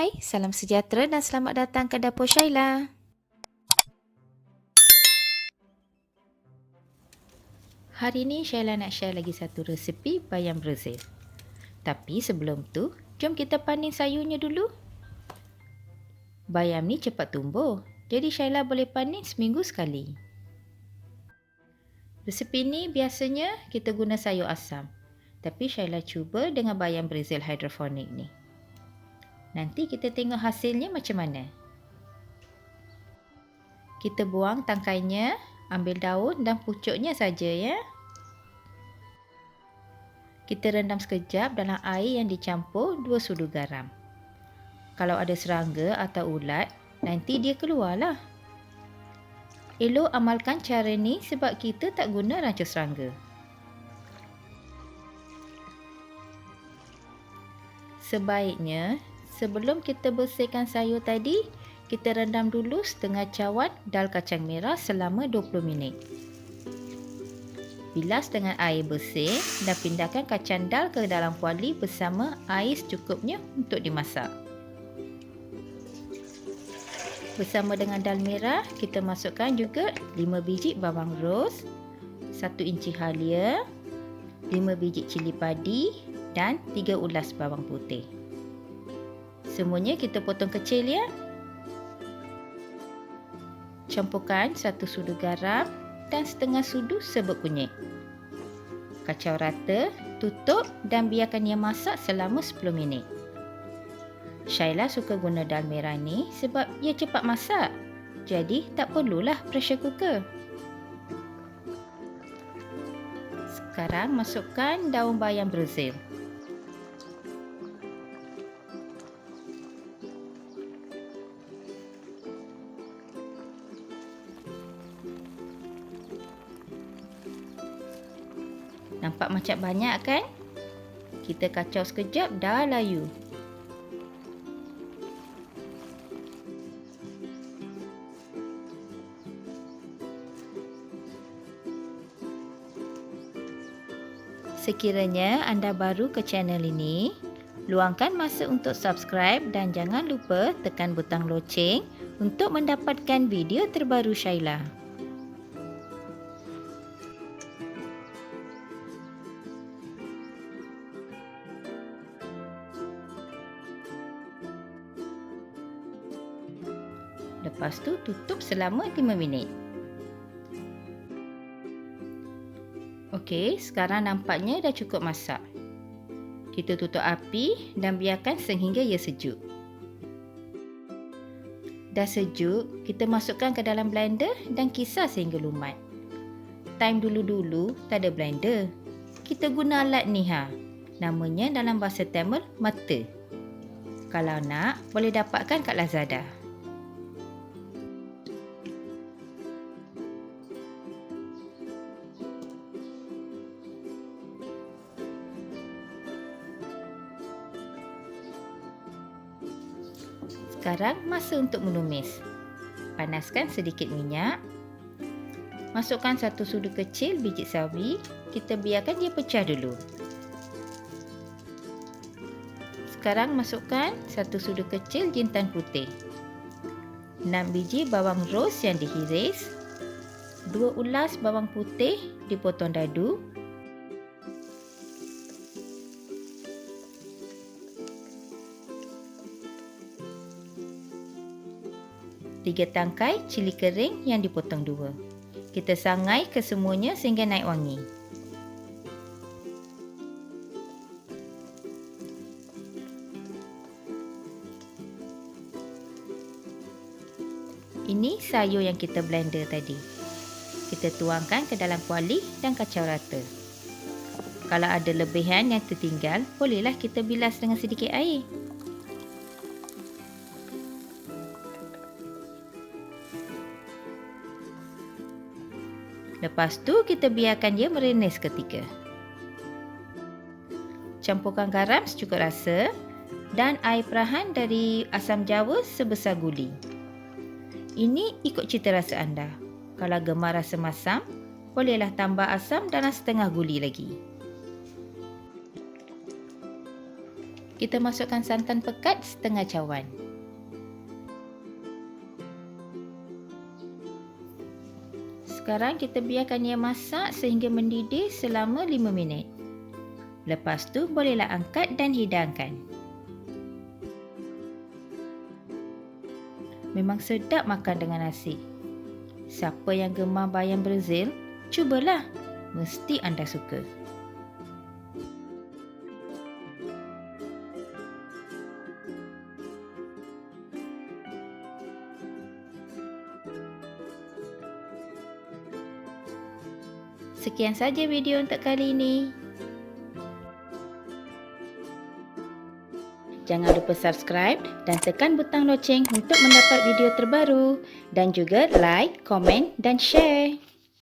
Hai, salam sejahtera dan selamat datang ke Dapur Shaila. Hari ini Shaila nak share lagi satu resepi bayam Brazil. Tapi sebelum tu, jom kita panen sayurnya dulu. Bayam ni cepat tumbuh, jadi Shaila boleh panen seminggu sekali. Resepi ni biasanya kita guna sayur asam. Tapi Shaila cuba dengan bayam Brazil hidroponik ni. Nanti kita tengok hasilnya macam mana. Kita buang tangkainya, ambil daun dan pucuknya saja ya. Kita rendam sekejap dalam air yang dicampur 2 sudu garam. Kalau ada serangga atau ulat, nanti dia keluarlah. Elok amalkan cara ni sebab kita tak guna ranca serangga. Sebaiknya, sebelum kita bersihkan sayur tadi, kita rendam dulu setengah cawan dal kacang merah selama 20 minit. Bilas dengan air bersih dan pindahkan kacang dal ke dalam kuali bersama air secukupnya untuk dimasak. Bersama dengan dal merah, kita masukkan juga 5 biji bawang ros, 1 inci halia, 5 biji cili padi dan 3 ulas bawang putih. Semuanya kita potong kecil ya. Campurkan 1 sudu garam dan setengah sudu serbuk kunyit. Kacau rata, tutup dan biarkan ia masak selama 10 minit. Shaila suka guna dal merah ni sebab ia cepat masak. Jadi tak perlulah pressure cooker. Sekarang masukkan daun bayam Brazil. Nampak macam banyak kan? Kita kacau sekejap dah layu. Sekiranya anda baru ke channel ini, luangkan masa untuk subscribe dan jangan lupa tekan butang loceng untuk mendapatkan video terbaru Shaila. Lepas tu tutup selama 5 minit. Okey, sekarang nampaknya dah cukup masak. Kita tutup api dan biarkan sehingga ia sejuk. Dah sejuk, kita masukkan ke dalam blender dan kisar sehingga lumat. Time dulu-dulu tak ada blender. Kita guna alat ni Namanya dalam bahasa Tamil mata. Kalau nak, boleh dapatkan kat Lazada. Sekarang masa untuk menumis. Panaskan sedikit minyak. Masukkan 1 sudu kecil biji sawi. Kita biarkan dia pecah dulu. Sekarang masukkan 1 sudu kecil jintan putih. 6 biji bawang ros yang dihiris. 2 ulas bawang putih dipotong dadu. 3 tangkai cili kering yang dipotong 2. Kita sangai kesemuanya sehingga naik wangi. Ini sayur yang kita blender tadi. Kita tuangkan ke dalam kuali dan kacau rata. Kalau ada lebihan yang tertinggal, bolehlah kita bilas dengan sedikit air. Lepas tu kita biarkan dia merenes seketika. Campurkan garam secukup rasa dan air perahan dari asam jawa sebesar guli. Ini ikut cita rasa anda. Kalau gemar rasa masam, bolehlah tambah asam dalam setengah guli lagi. kita masukkan santan pekat setengah cawan. Sekarang kita biarkan ia masak sehingga mendidih selama 5 minit. Lepas tu bolehlah angkat dan hidangkan. Memang sedap makan dengan nasi. Siapa yang gemar bayam Brazil, cubalah. Mesti anda suka. Sekian saja video untuk kali ini. Jangan lupa subscribe dan tekan butang loceng untuk mendapat video terbaru. Dan juga like, komen dan share.